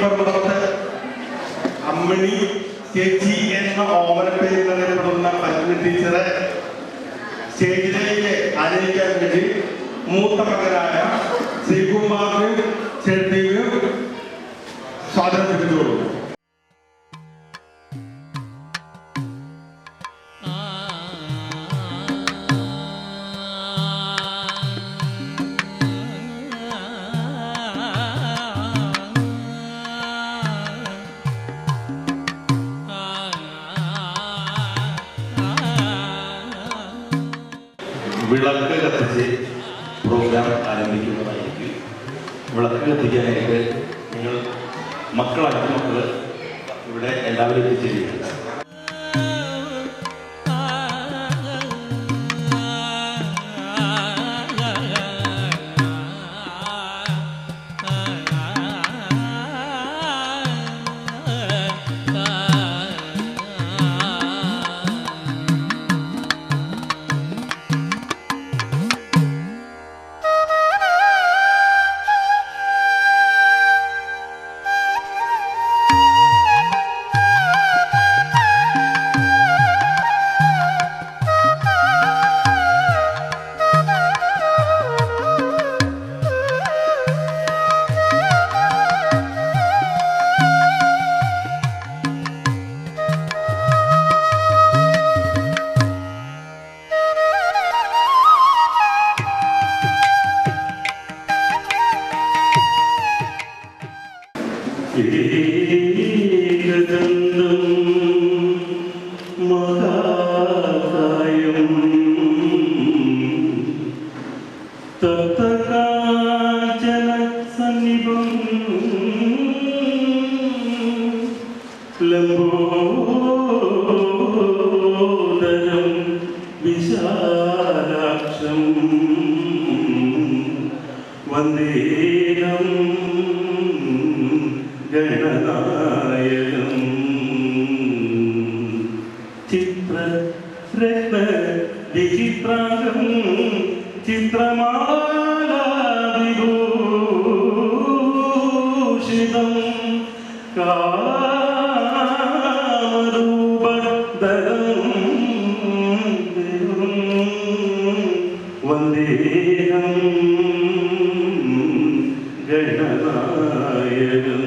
പർവ്വതത്ത് അമ്മിണി ചേച്ചി എന്ന ഓമനപ്പേരിൽ അറിയപ്പെടുന്ന പത്മി ടീച്ചറെ സ്റ്റേജിലേക്ക് ആനയിക്കാൻ വേണ്ടി മൂത്ത മകനായ ശ്രീകുമാറിനും ചേട്ടിയും സ്വാഗതം ചെയ്തുകൊള്ളു. വിളക്ക് കത്തിച്ച് പ്രോഗ്രാം ആരംഭിക്കുന്നതായിരിക്കും. വിളക്ക് കത്തിക്കാനായിട്ട് നിങ്ങൾ മക്കളായിട്ട് മക്കൾ ഇവിടെ എല്ലാവരും എത്തിച്ചേരുന്നുണ്ട്. വിശാലാക്ഷം വന്ദേഹം ഗണനായകം ചിത്രരത്ന വിചിത്രാംഗം ചിത്രമാലാവിഭൂഷിതം വന്ദേഹം ഗണനായകം.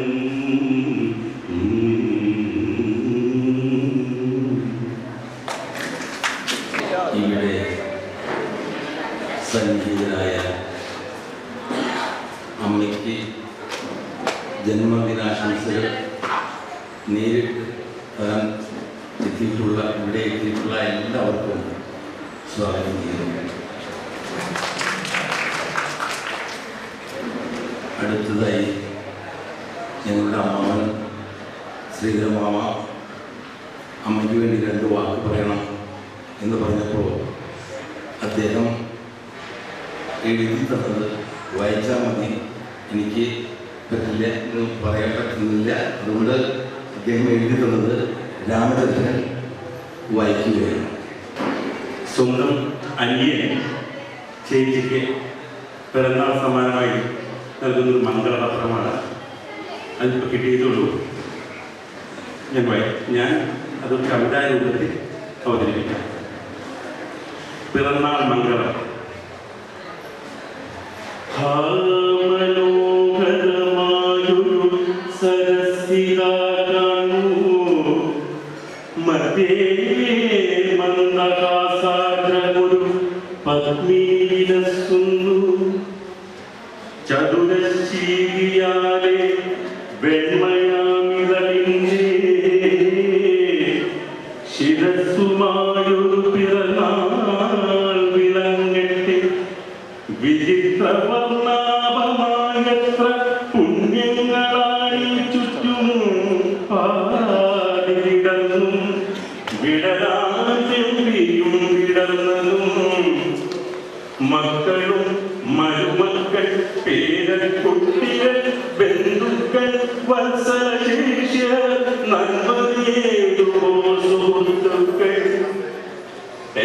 ഇവിടെ സന്നിഹിതരായ അമ്മയ്ക്ക് ജന്മദിനാശംസകൾ നേരിട്ട് തരാൻ എത്തിയിട്ടുള്ള ഇവിടെ എത്തിയിട്ടുള്ള എല്ലാവർക്കും സ്വാഗതം ചെയ്യുന്നു. അടുത്തതായി ഞങ്ങളുടെ അമ്മാവൻ ശ്രീധരമാമ അമ്മയ്ക്ക് വേണ്ടി 2 വാക്ക് പറയണം എന്ന് പറഞ്ഞപ്പോൾ അദ്ദേഹം എഴുതി തന്നത് വായിച്ചാൽ മതി, എനിക്ക് പറ്റില്ല എന്ന് പറയാൻ പറ്റുന്നില്ല. അതുകൊണ്ട് അദ്ദേഹം എഴുതി തന്നത് രാമചന്ദ്രൻ വായിക്കുകയാണ്. സ്വന്തം അനിയൻ ചേച്ചിക്ക് പിറന്നാൾ സമ്മാനമായി നൽകുന്നൊരു മംഗളപത്രമാണ്. അതിപ്പോൾ കിട്ടിയതുള്ളൂ. ഞാൻ അതൊരു കവിതാ രൂപത്തിൽ അവതരിപ്പിക്കാം. പിറന്നാൾ മംഗളം. മനോഹരമായൊരു സരസിതാ കാണൂ, മധ്യേ മന്ദഹാസാഗ്രമൊരു പത്മീ വിലസുന്നു. ചതുരശീലിയാലെ വെണ്മയാമിതലിൻ്റെ ശിരസുമായൊരു പിറന്നാൾ വിളങ്ങട്ടെ. വിചിത്രവർണ്ണാഭമായത്ര പുണ്യങ്ങളായി ചുറ്റും പാടി വിടർന്നും വിടരാതെയും വിടർന്നതും മക്കളും മരുമക്കൾ പേരക്കുട്ടികൾ ബന്ധുക്കൾ വത്സലശിഷ്യർ നന്മയേതുവോ സുഹൃത്തുക്കൾ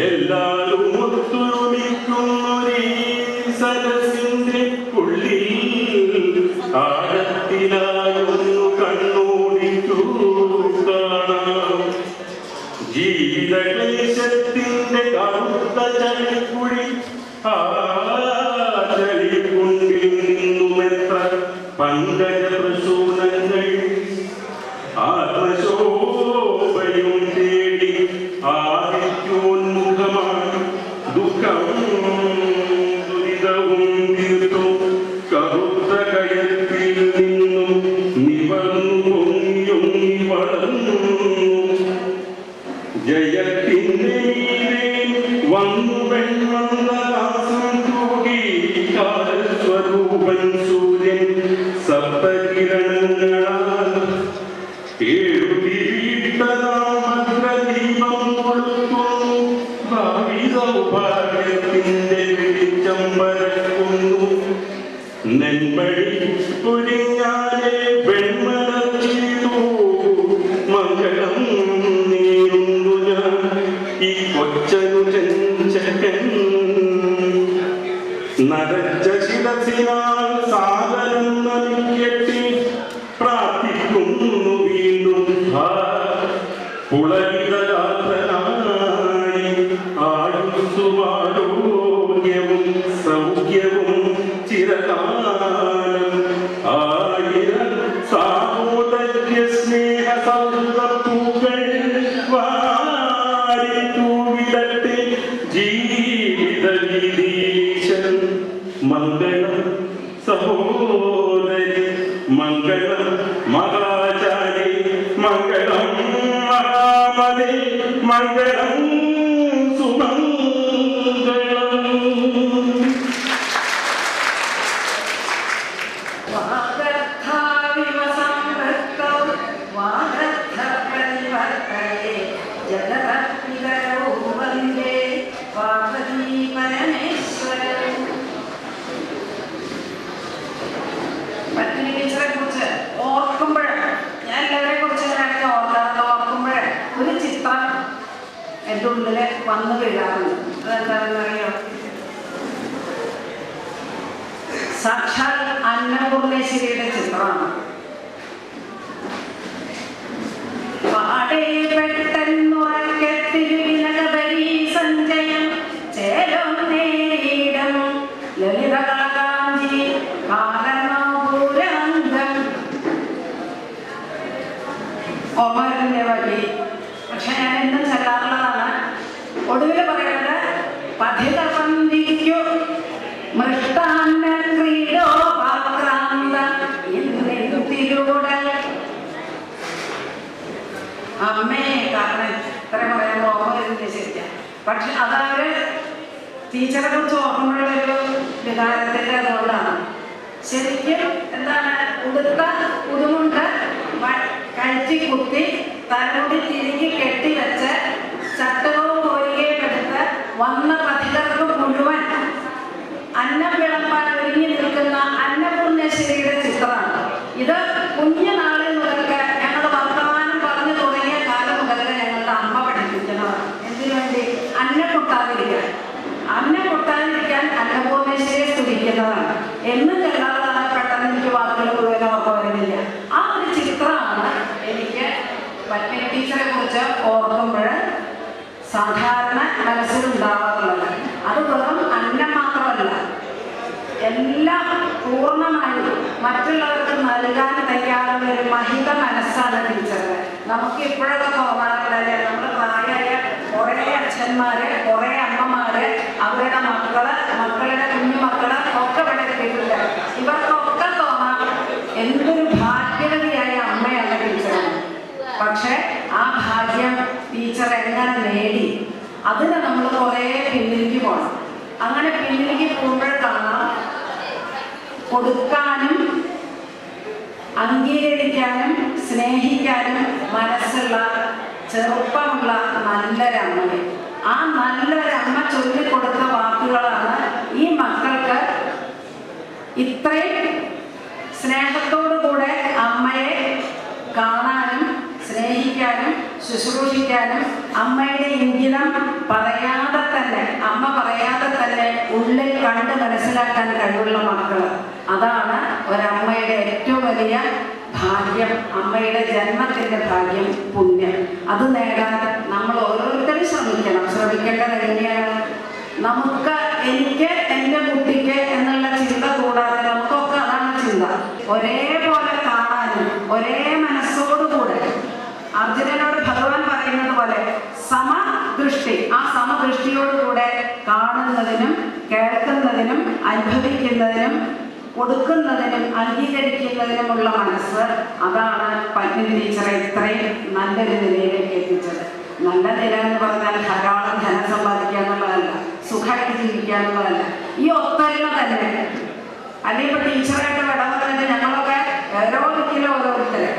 എല്ലാവരും ഒത്തൊരുമിക്കുന്നൊരീ സരസിന്റെ ഉള്ളിൽ ആഴത്തിലായൊന്നു ജീവിതക്ലേശത്തിന്റെ കറുത്ത ചളിക്കുഴി ആ ചളിക്കുണ്ടിൽ നിന്നുമെത്ര പങ്കജ പ്രസൂനങ്ങൾ ആത്മശോഭയും തേടി ആദിത്യോന്മുഖമായി ദുഃഖം ദുരിതവും തീർത്തു കറുത്ത കയത്തിൽ നിന്നും നിവർന്നു പൊങ്ങിയൊങ്ങി വളർന്നു ജയത്തിന്റെ വന്നു വെൺമന്ദാസം തൂകി കാലസ്വരൂപൻ സൂര്യൻ സപ്തകിരണങ്ങളാൽ ഭദ്രദീപം കൊളുത്തുന്നു ഭാവി സൗഭാഗ്യത്തിന്റെ വെളിച്ചം പരക്കുന്നു നെന്മഴി പൊരിഞ്ഞാലെ വെൺമലർ ചെയ്തു മംഗളം നേരുന്നു ഞാൻ ഈ കൊച്ചനു ചെഞ്ചകൻ നരച്ച ശിരസിനാൽ സാഗരം നമിക്കട്ടി പ്രാർത്ഥിക്കുന്നു വീണ്ടും പുളകിതരാത്രനായി ആയുസ്സുമാരോഗ്യവും സൗഖ്യവും ചിരകാലം ആയിരം സാഹോദര്യ സ്നേഹ സൗഹൃദപ്പൂക്കൾ വാരിത്തൂവിടട്ടെ ജീവിത വിധീശൻ മംഗളം സഹോദരി മംഗളം മഹാചാരി മംഗളം മഹാമതി മംഗളം സുമംഗളം എൻ്റെ ഉള്ളില് വന്നു വീഴാറുണ്ട്. അതെന്താണെന്നറിയോ? സാക്ഷാൽ അന്നപൂർണേശ്വരിയുടെ ചിത്രമാണ്. സഞ്ചയം ചേലം നേരിടം ലളിതകാന്തി കാലനാപുരാന്തം ഒമറിന്റെ വഴി. പക്ഷെ ഞാൻ എന്നും ചെല്ലാറുള്ളതാണ്. ഒടുവിൽ പറയുന്നത് പഥിതപന്തിക്കു മൃഷ്ടാന്ന ക്രീഡോ പാക്രാന്ത തിരുടൽ. അമ്മേ കാരണം ഇത്ര പറയുമ്പോൾ ഓർമ്മ ശരിക്കാം. പക്ഷെ അതവര് ടീച്ചറെ കുറിച്ച് ഓർമ്മയുള്ളൊരു വികാരത്തിന്റെ അതുകൊണ്ടാണ്. ശരിക്കും എന്താണ് ഉടുത്ത ഉടുമുണ്ട് കഴുത്തി കുത്തി തലമുടി തിരികെ കെട്ടിവെച്ച് ചട്ടകവും കോരികയും എടുത്ത് വന്ന പഥികർക്ക് മുഴുവൻ അന്നം വിളമ്പാൻ ഒരുങ്ങി നിൽക്കുന്ന അന്നപൂർണേശ്വരിയുടെ ചിത്രമാണ് ഇത്. കുഞ്ഞുനാളിൽ മുതൽക്ക് ഞങ്ങൾ വർത്തമാനം പറഞ്ഞു തുടങ്ങിയ കാലം മുതൽക്ക് ഞങ്ങളുടെ അമ്മ പഠിപ്പിക്കുന്നതാണ്. എന്തിനു വേണ്ടി? അന്നം പൊട്ടാതിരിക്കാൻ. അന്നം പൊട്ടാതിരിക്കാൻ അന്നപൂർണേശ്വരിയെ സ്തുതിക്കുന്നതാണ്. എന്നും ചെല്ലാറുള്ളതാണ്. പെട്ടെന്ന് എനിക്ക് വാക്കുകൾ മുഴുവൻ ഓർമ്മ വരുന്നില്ല. ആ ഒരു ചിത്രമാണ് എനിക്ക് പത്മിനി ടീച്ചറെ കുറിച്ച് ഓർക്കുമ്പോൾ സാധാരണ മനസ്സിലുണ്ടാവാറുള്ളത്. അത് വെറും അന്നം മാത്രമല്ല, എല്ലാം പൂർണ്ണമായി മറ്റുള്ളവർക്ക് നൽകാൻ തയ്യാറുള്ള ഒരു മഹിത മനസ്സാണ് ടീച്ചറുടെ. നമുക്ക് ഇപ്പോഴൊക്കെ തോന്നാറില്ല. നമ്മൾ പ്രായമായ കുറേ അച്ഛന്മാര്, കുറേ അമ്മമാര് അവരുടെ മക്കളുടെ കുഞ്ഞുമക്കള് ഒക്കെ പഠിപ്പിക്കില്ല. ഇവർക്കൊക്കെ തോന്നാം എന്തൊരു ഭാഗ്യവതിയായ അമ്മയാണ് ടീച്ചറാണ്. പക്ഷെ ആ ഭാഗ്യം ടീച്ചർ എങ്ങനെ നേടി? അതിന് നമ്മൾ കുറേ പിന്നിലേക്ക് പോകണം. അങ്ങനെ പിന്നിലേക്ക് പോകുമ്പോൾ കാണാം കൊടുക്കാനും അംഗീകരിക്കാനും സ്നേഹിക്കാനും മനസ്സുള്ള ചെറുപ്പമുള്ള നല്ലൊരമ്മയെ. ആ നല്ലൊരമ്മ ചൊല്ലിക്കൊടുത്ത വാക്കുകളാണ് ഈ മക്കൾക്ക് ഇത്രയും സ്നേഹത്തോടു കൂടെ അമ്മയെ കാണാനും സ്നേഹിക്കാനും ശുശ്രൂഷിക്കാനും അമ്മയുടെ ഇംഗിതം പറയാതെ തന്നെ, അമ്മ പറയാതെ തന്നെ ഉള്ളിൽ കണ്ട് മനസ്സിലാക്കാൻ കഴിവുള്ള മക്കൾ. അതാണ് ഒരമ്മയുടെ ഏറ്റവും വലിയ ഭാഗ്യം, അമ്മയുടെ ജന്മത്തിൻ്റെ ഭാഗ്യം, പുണ്യം. അത് നേടാൻ നമ്മൾ എങ്ങനെയാണ് നമുക്ക് എനിക്ക് എൻ്റെ കുട്ടിക്ക് എന്നുള്ള ചിന്ത കൂടാതെ നമുക്കൊക്കെ അതാണ് ചിന്ത. ഒരേപോലെ കാണാനും ഒരേ മനസ്സോടുകൂടെ അർജുനനോട് ഭഗവാൻ പറയുന്നത് പോലെ സമദൃഷ്ടി, ആ സമദൃഷ്ടിയോടുകൂടെ കാണുന്നതിനും കേൾക്കുന്നതിനും അനുഭവിക്കുന്നതിനും കൊടുക്കുന്നതിനും അംഗീകരിക്കുന്നതിനുമുള്ള മനസ്സ്, അതാണ് പത്മിനി ടീച്ചറെ ഇത്രയും നല്ലൊരു നിലയിലേക്ക് എത്തിച്ചത്. നല്ല നില എന്ന് പറഞ്ഞാൽ ധാരാളം ധനം സമ്പാദിക്കുക എന്നുള്ളതല്ല, സുഖമായിട്ട് ജീവിക്കുക എന്നുള്ളതല്ല. ഈ ഒത്തൊരുമ തന്നെ. അല്ലെങ്കിൽ ഇപ്പൊ ടീച്ചറായിട്ട് വിടവന്നിട്ട് ഞങ്ങളൊക്കെ ഓരോരുത്തരെ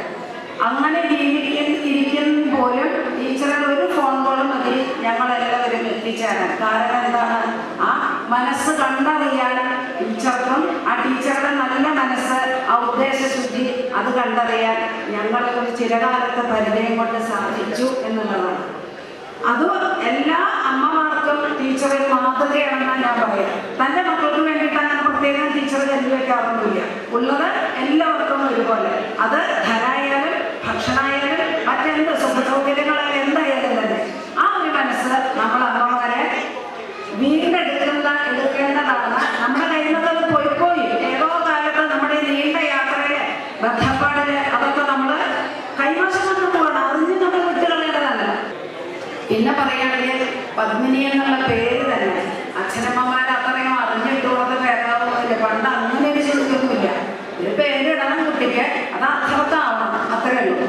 അങ്ങനെ ഇരിക്കുന്ന പോലും ടീച്ചറുടെ ഒരു ഫോൺ കോളും മതി ഞങ്ങളെല്ലാവരും എത്തിച്ചേരാൻ. കാരണം എന്താണ്? ആ മനസ്സ് കണ്ടറിയാൻ ടീച്ചർക്കും ആ ടീച്ചറുടെ നല്ല മനസ്സ്, ആ ഉദ്ദേശശുദ്ധി അത് കണ്ടറിയാൻ ഞങ്ങളെ ഒരു ചിരകാലത്തെ പരിചയം കൊണ്ട് സാധിച്ചു എന്നുള്ളതാണ്. അത് എല്ലാ അമ്മമാർക്കും ടീച്ചറെ മാതൃകയാണെന്നാണ് ഞാൻ പറയാം. തൻ്റെ മക്കൾക്ക് വേണ്ടിയിട്ട് അങ്ങനെ പ്രത്യേകം ടീച്ചർ കരുതി വെക്കാറൊന്നുമില്ല. ഉള്ളത് എല്ലാവർക്കും ഒരുപോലെ. അത് ധനായാലും ഭക്ഷണമായാലും മറ്റെന്ത് സുഖസൗകര്യങ്ങളായാലും എന്തായാലും തന്നെ ആ ഒരു മനസ്സ് നമ്മൾ അമ്മമാരെ എടുക്കേണ്ടതാണ്. നമ്മുടെ കയ്യിൽ നിന്നത് പോയി ഏതോ കാലത്ത് നമ്മുടെ നീണ്ട യാത്രയില് ബന്ധപ്പാടില് അതൊക്കെ നമ്മൾ കൈവശം വന്നു പോകണം. അറിഞ്ഞ് നമ്മൾ വിട്ടുകളയേണ്ടതല്ല. പിന്നെ പറയുകയാണെങ്കിൽ പത്മിനി എന്നുള്ള പേര് തന്നെ അച്ഛനമ്മമാർ അത്രയും അറിഞ്ഞിട്ടുള്ളത് പേരാവുന്നില്ല. പണ്ട് അങ്ങനെ ഒരു ചിന്തിക്കൊന്നുമില്ല. ഒരു പേരിടണം കുട്ടിക്ക്, അത് അർത്ഥവത്താവണം, അത്രേ ഉള്ളൂ.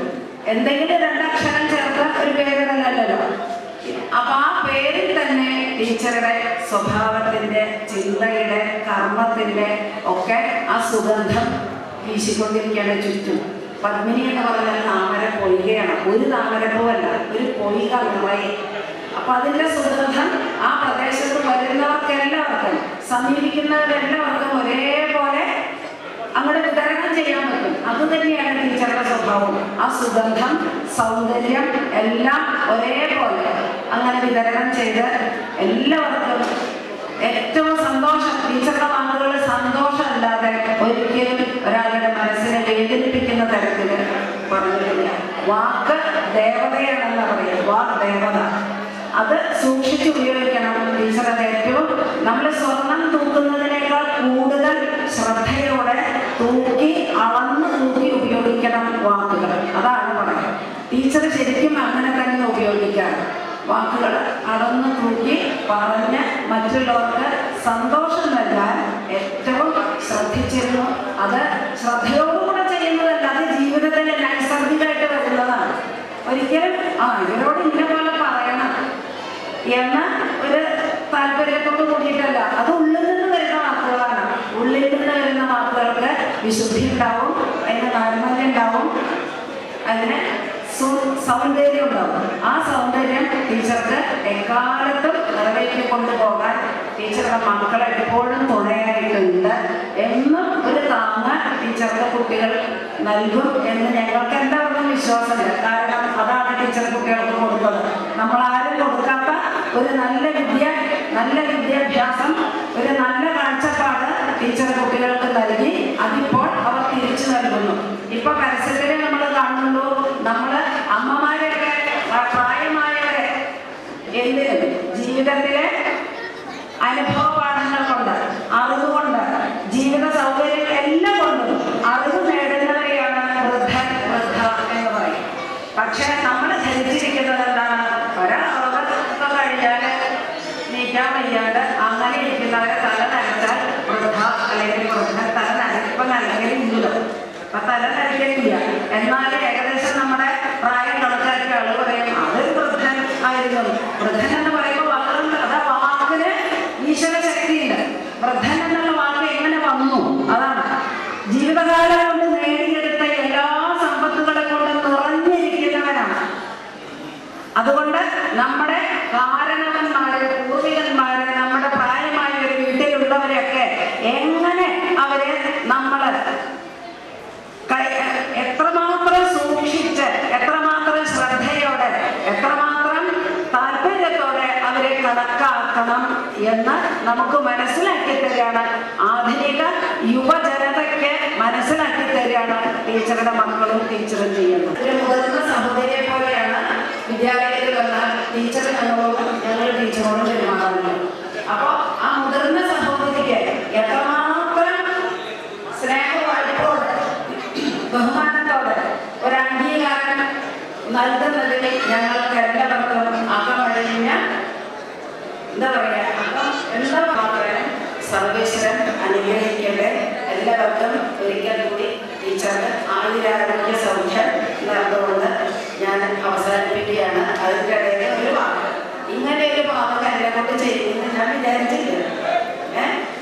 എന്തെങ്കിലും രണ്ടക്ഷരം ചേർത്ത് ഒരു പേരിടലല്ലോ. അപ്പൊ ആ പേരിൽ തന്നെ ടീച്ചറുടെ സ്വഭാവത്തിന്റെ, ചിന്തയുടെ, കർമ്മത്തിന്റെ ഒക്കെ ആ സുഗന്ധം വീശിക്കൊണ്ടിരിക്കുകയാണ് ചുറ്റും. പത്മിനി എന്ന് പറഞ്ഞാൽ താമര പൊയ്കയാണ്. ഒരു താമരപ്പൂവല്ല, ഒരു പൊയ്ക നിറയെ. അപ്പൊ അതിന്റെ സുഗന്ധം ആ പ്രദേശത്ത് വരുന്നവർക്കെല്ലാവർക്കും, സമീപിക്കുന്നവരെല്ലാവർക്കും ഒരേപോലെ അങ്ങോട്ട് വിതരണം ചെയ്യാൻ പറ്റും. അത് തന്നെയാണ് ടീച്ചറുടെ സ്വഭാവം. ആ സുഗന്ധം, സൗന്ദര്യം എല്ലാം ഒരേപോലെ അങ്ങനെ വിതരണം ചെയ്ത് എല്ലാവർക്കും ഏറ്റവും സന്തോഷം. ടീച്ചറുടെ വാക്കുകൾ സന്തോഷമല്ലാതെ ഒരിക്കലും ഒരാളുടെ മനസ്സിനെ വേദനിപ്പിക്കുന്ന തരത്തിൽ പറഞ്ഞിട്ടില്ല. വാക്ക് ദേവതയാണെന്ന് പറയും. വാക്ക് ദേവത, അത് സൂക്ഷിച്ച് ഉപയോഗിക്കണം. ടീച്ചറത് ഏറ്റവും നമ്മൾ സ്വർണം തൂക്കുന്നതിനേക്കാൾ കൂടുതൽ ശ്രദ്ധയോടെ അളന്ന് തൂക്കി ഉപയോഗിക്കണം വാക്കുകൾ. അതാണ് പറയുന്നത്. ടീച്ചർ ശരിക്കും അങ്ങനെ തന്നെ ഉപയോഗിക്കാം. വാക്കുകൾ അളന്ന് തൂക്കി പറഞ്ഞ് മറ്റുള്ളവർക്ക് സന്തോഷം നൽകാൻ ഏറ്റവും ശ്രദ്ധിച്ചിരുന്നു. അത് ശ്രദ്ധയോടുകൂടെ ചെയ്യുന്നതല്ല, അത് ജീവിതത്തിൽ നൈസർഗികമായിട്ട് വരുന്നതാണ്. ഒരിക്കലും ഇവരോട് ഇന്ന പോലെ പറയണം എന്ന ഒരു താല്പര്യത്തോട് കൂടിയിട്ടല്ല. അത് ഉള്ളിൽ നിന്ന് വരുന്ന വാക്കുകളാണ്. ഉള്ളിൽ നിന്ന് വരുന്ന വാക്കുകൾക്ക് വിശുദ്ധി ഉണ്ടാവും, അതിന് നൈർമല്യം ഉണ്ടാവും, അതിന് സൗന്ദര്യം ഉണ്ടാവും. ആ സൗന്ദര്യം ടീച്ചർക്ക് എക്കാലത്തും നിറവേറ്റി കൊണ്ടുപോകാൻ ടീച്ചറുടെ മക്കളെ എപ്പോഴും തുണയായിട്ടുണ്ട്. എന്നും ഒരു താങ്ങ് ടീച്ചറുടെ കുട്ടികൾ നൽകും എന്ന് ഞങ്ങൾക്ക് എല്ലാവർക്കും വിശ്വാസമില്ല. കാരണം അതാണ് ടീച്ചർ കുട്ടികൾക്ക് കൊടുത്തത്. നമ്മളാരും കൊടുക്കാത്ത ഒരു നല്ല വിദ്യാഭ്യാസം, ഒരു നല്ല കാഴ്ചപ്പാട് ടീച്ചർ കുട്ടികൾക്ക് നൽകി. അതിപ്പോൾ അവർ തിരിച്ചു നൽകുന്നു. ഇപ്പൊ പരസ്യത്തിലെ നമ്മൾ കാണുന്നുള്ളൂ. നമ്മൾ അമ്മമാരെയൊക്കെ പ്രായമായവരെ എന്തിനും ജീവിതത്തിലെ അനുഭവ പാഠങ്ങൾ കൊണ്ട്, അറിവുകൊണ്ട്, ജീവിത സൗകര്യങ്ങൾ എല്ലാം കൊണ്ടും അറിവ് നേടുന്നവരെയാണ് വൃദ്ധ എന്ന് പറയും. പക്ഷെ നമ്മൾ ധരിച്ചിരിക്കുന്നത് എന്താണ്? ഒരറുപതൊക്കെ കഴിഞ്ഞാൽ നീക്കാൻ വയ്യാണ്ട് അങ്ങനെ ഇരിക്കുന്നവരെ തല നനച്ചാൽ വൃദ്ധ അല്ലെങ്കിൽ വൃദ്ധ തല നനയ്പ്പം നൽകലില്ല. അപ്പൊ തല നനയ്ക്കലില്ല. എന്നാൽ ഏകദേശം നമ്മുടെ പ്രായം കണക്കാക്കിയ ആള് പറയും അതൊരു വൃദ്ധൻ ആയിരുന്നു. വൃദ്ധൻ എന്ന് പറയുമ്പോൾ വാക്കിന് ഈശ്വര ശക്തിയുണ്ട്. വൃദ്ധൻ എന്നുള്ള വാക്ക് എങ്ങനെ വന്നു? അതാണ് ജീവിതകാലം കൊണ്ട് നേടിയെടുത്ത എല്ലാ സമ്പത്തുകളെ കൊണ്ട് നിറഞ്ഞിരിക്കുന്നവനാണ്. അതുകൊണ്ട് നമ്മുടെ കാരണവന്മാര്, പൂർവികന്മാര്, നമ്മുടെ പ്രായമായ ഒരു വീട്ടിലുള്ളവരെയൊക്കെ എങ്ങനെ അവരെ നമ്മൾ എത്രമാത്രം സൂക്ഷിച്ച്, എത്രമാത്രം ശ്രദ്ധയോടെ, എത്രമാത്രം താല്പര്യത്തോടെ അവരെ കണക്കാക്കണം എന്ന് നമുക്ക് മനസ്സിലാക്കി തരികയാണ്. ആധുനിക യുവജനതയ്ക്ക് മനസ്സിലാക്കി തരികയാണ് ടീച്ചറുടെ മക്കളും ടീച്ചറും ചെയ്യുന്നത്. ഒരു മുതിർന്ന സഹോദരിയെ പോലെയാണ് വിദ്യാലയത്തിൽ വന്നാൽ ടീച്ചർ ഞങ്ങളോട് പെരുമാറാറുണ്ട്. അപ്പോൾ ആ മുതിർന്ന സഹോദരിക്ക് എത്രമാത്രം സ്നേഹവായ്പോടെ ബഹുമാനത്തോടെ ഒരു അംഗീകാരം നൽകുന്നതിൽ ഞങ്ങൾക്ക് എല്ലാവർക്കും അകമഴിഞ്ഞ എന്താ പറയുക സർവേശ്വരൻ അനുഗ്രഹിക്കട്ടെ. എല്ലാവർക്കും ഒരിക്കൽ കൂടി ടീച്ചർക്ക് ആയുരാരോഗ്യ സൗഖ്യം നേർന്നുകൊണ്ട് ഞാൻ അവസാനിപ്പിക്കുകയാണ്. അതിൻ്റെ ഇടയിൽ ഒരു വാക്ക്, ഇങ്ങനെ ഒരു പാവം എന്നെ കൊണ്ട് ചെയ്യുമെന്ന് ഞാൻ വിചാരിച്ചില്ല.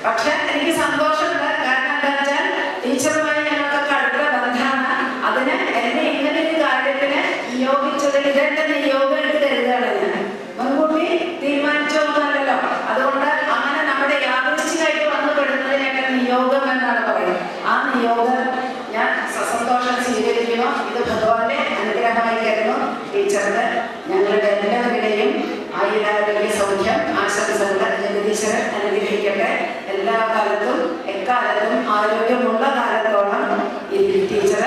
പക്ഷെ എനിക്ക് സന്തോഷമുണ്ട്. കാരണം എന്താ വെച്ചാൽ ടീച്ചറുമായി ഞങ്ങൾക്കൊക്കെ അടുത്ത ബന്ധമാണ്. അതിന് എന്നെ ഇങ്ങനെ ഒരു കാര്യത്തിന് നിയോഗിച്ചതിൽ ഇതെന്റെ നിയോഗം എടുത്ത് തരുകയാണ്. ഞാൻ മുൻകൂട്ടി തീരുമാനിച്ചൊന്നുമല്ലല്ലോ. അതുകൊണ്ട് അങ്ങനെ നമ്മുടെ യാദൃശ്ചികമായിട്ട് വന്നു പെടുന്നതിനൊക്കെ നിയോഗം എന്നാണ് പറയുന്നത്. ആ നിയോഗം ഞാൻ സസന്തോഷം സ്വീകരിക്കുന്നു. ഇത് ഭഗവാന്റെ അനുഗ്രഹമായി കരുതുന്നു. ടീച്ചർക്ക് ഞങ്ങളുടെ എല്ലാവരുടെയും ആയുരാരോഗ്യ സൗഖ്യം ആശംസകൾ ജഗദീശ്വരൻ അനുഗ്രഹിക്കട്ടെ. എല്ലാ കാലത്തും എക്കാലത്തും ആരോഗ്യമുള്ള കാലത്തോളം ഈ ടീച്ചർ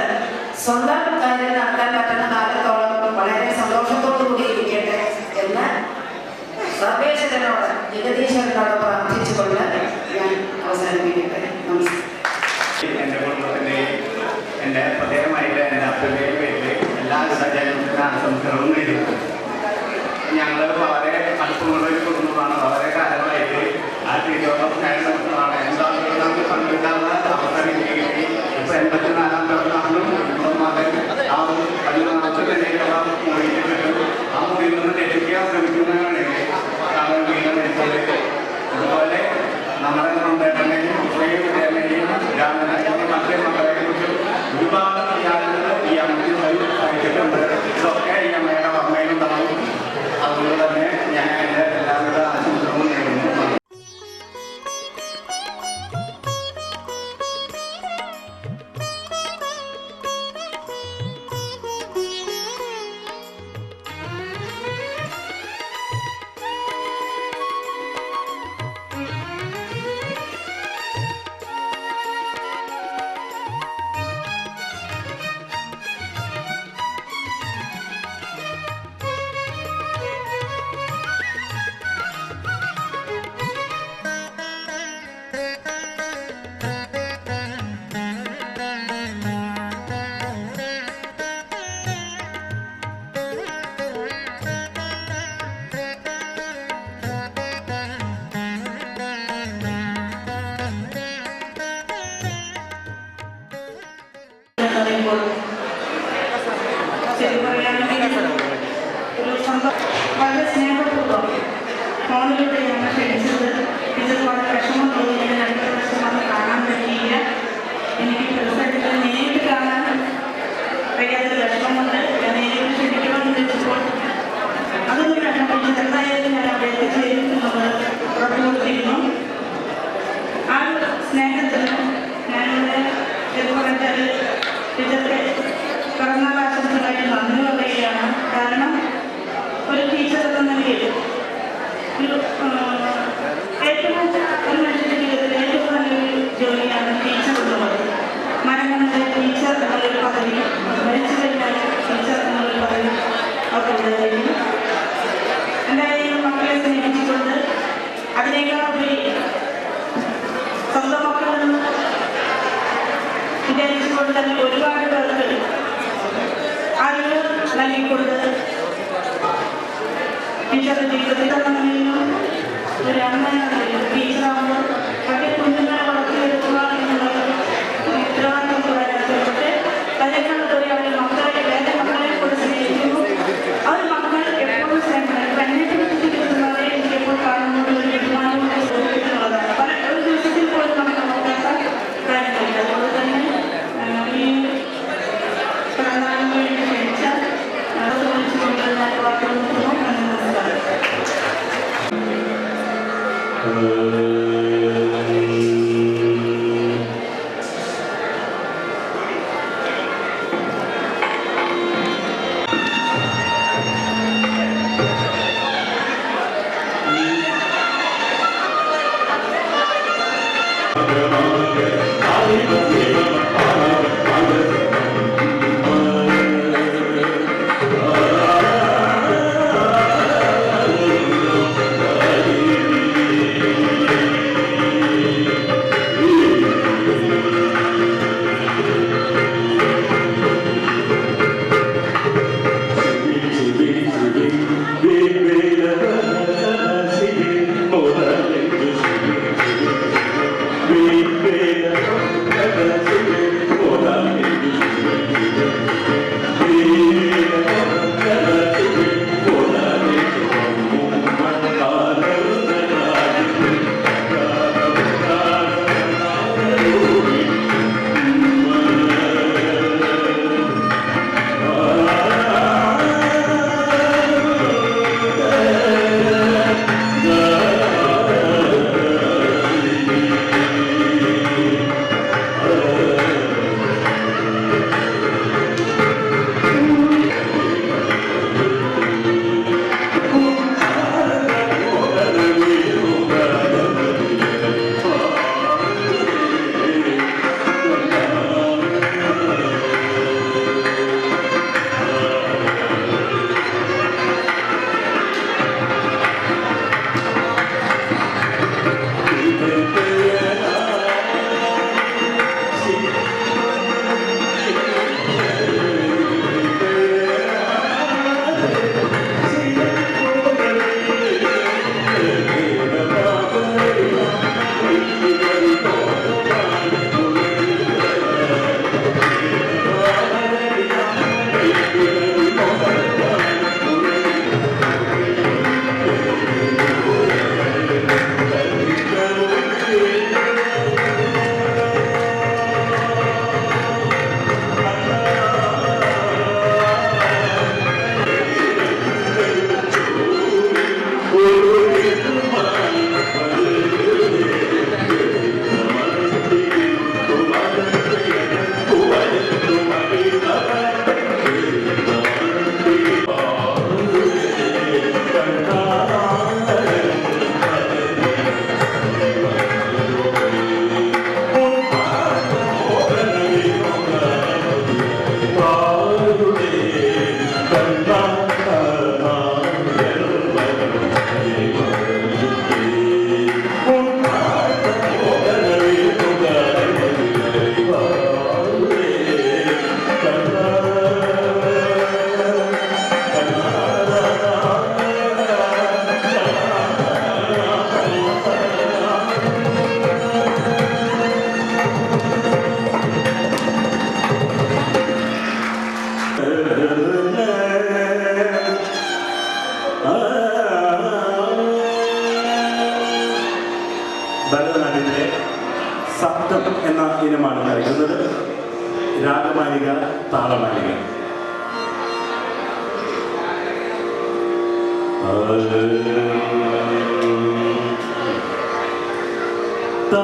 സ്വന്തം കാര്യം നടത്താൻ പറ്റുന്ന കാലത്തോളം വളരെ സന്തോഷത്തോടു കൂടി ഇരിക്കട്ടെ എന്ന് സർവേശ്വരനോട് ജഗദീശ്വരനോട് പ്രാർത്ഥിച്ചുകൊണ്ട് ഞാൻ അവസാനിപ്പിക്കട്ടെ. നമസ്കാരം. എൻ്റെ കുടുംബത്തിൻ്റെയും എൻ്റെ പ്രത്യേകമായിട്ട് എൻ്റെ അപ്പൻ്റെയും പേരിൽ എല്ലാവിധ ജന്മദിനാശംസകളും നേരിടുന്നു. ഞങ്ങൾ വളരെ അടുപ്പമുള്ള ഒരു കുടുംബമാണ്. വളരെ കാലമായിട്ട് ആ ടീച്ചറോടൊപ്പം നേടുന്നതാണ്. എന്താണെങ്കിലും നമുക്ക് പങ്കെടുക്കാനുള്ള അവസരം കിട്ടി. ഇപ്പോൾ 84-ാം പിറന്നാളും ആ 14 നിലയിലുള്ള മുറിയിൽ കിട്ടും. ആ മുറിയിൽ നിന്ന് രക്ഷിക്കാൻ ശ്രമിക്കുന്നതാണ് അതുപോലെ നമ്മുടെ നമ്പേട്ടനെയും ഉപ്പയും വിദ്യാലയെയും ഗ്രാമീണയും മറ്റേ മക്കളെ കുറിച്ചും ഒരുപാട് യാതൊരു ഈ അമ്മയ്ക്ക് സഹിച്ചിട്ടുണ്ട്. ഇതൊക്കെ ഈ അമ്മയുടെ ഓർമ്മയിലുണ്ടാവും. അതുകൊണ്ട് തന്നെ ഞാൻ എൻ്റെ എല്ലാവരുടെ ആശംസകളും നേരുന്നു. വളരെ സ്നേഹപൂർവ്വം ഫോണിലൂടെ ഞങ്ങൾ ക്ഷണിച്ചത് ഇത് വളരെ വിഷമം തോന്നി. ഞാൻ അടുത്ത വർഷം വന്ന് കാണാൻ പറ്റിയില്ല. എനിക്ക് പ്രസംഗത്തിൽ നേരിട്ട് കാണാൻ കഴിയാത്തൊരു വിഷമമുണ്ട്. ഞാൻ നേരിട്ട് ക്ഷണിക്കണമെന്ന് വെച്ചപ്പോൾ അതൊന്നും വിഷമിച്ചത് എന്തായാലും ഞാൻ അവിടെ എത്തിച്ചേരും നമ്മൾ ഉറപ്പുകൊടുത്തിരുന്നു. ആ സ്നേഹത്തിന് ഞാനിവിടെ എന്ന് പറഞ്ഞാൽ ടീച്ചർക്ക് പിറന്നാൾ ആശംസകളായിട്ട് നന്ദി പറയുകയാണ്. കാരണം ഒരു ടീച്ചർ എന്ന നിലയിൽ ഒരു ഏറ്റവും ഒരു മനുഷ്യൻ്റെ ജീവിതത്തിൽ ഏറ്റവും നല്ലൊരു ജോലിയാണ് ടീച്ചർ എന്നുള്ളത്. മരണങ്ങളുടെ ടീച്ചർ എന്നുള്ളൊരു പദവി, മരിച്ചു കഴിഞ്ഞാൽ ടീച്ചർ എന്നുള്ളൊരു പദവി അവർക്ക് ഉണ്ടായിരുന്നു. എന്തായാലും മക്കളെ സ്നേഹിച്ചുകൊണ്ട് അതിനേക്കാളുപരി സ്വന്തം മക്കളെന്ന് വിചാരിച്ചുകൊണ്ട് തന്നെ ഒരുപാട് പേർക്ക് അറിവ് നൽകിക്കൊണ്ട് ടീച്ചറുടെ ജീവിതത്തിൽ തന്നെയും ഒരു അമ്മയാണെങ്കിലും ടീച്ചറാകുമ്പോൾ മറ്റേ കുഞ്ഞുങ്ങളെ വളർത്തിയെടുക്കുക എന്നുള്ളത് ഉത്തരവാദിത്വം കൂടാതെ അതിനേക്കാളുപരി അവർ മക്കളെ വേറെ മക്കളെ കൊണ്ട് സ്നേഹിക്കുന്നു. അവർ മക്കൾ എപ്പോഴും സ്നേഹിക്കണം. എന്നെ ജീവിതത്തിലുള്ളവരെ എനിക്ക് എപ്പോൾ കാണുമ്പോൾ ഒരു തീരുമാനവും എന്നുള്ളതാണ്. പല ഒരു ദിവസത്തിൽ പോലും നമുക്ക് നോക്കാത്ത കാര്യങ്ങളില്ല. അതുകൊണ്ട് തന്നെ ഈ പിറന്നാളിന് വേണ്ടി ക്ഷണിച്ച അത് വിളിച്ചുകൊണ്ട് ഞാൻ വാർത്തകൾ നമസ്കാരം. സപ്തം എന്ന ഇനമാണ് നൽകുന്നത്. രാഗമാലിക, താളമാലിക. താ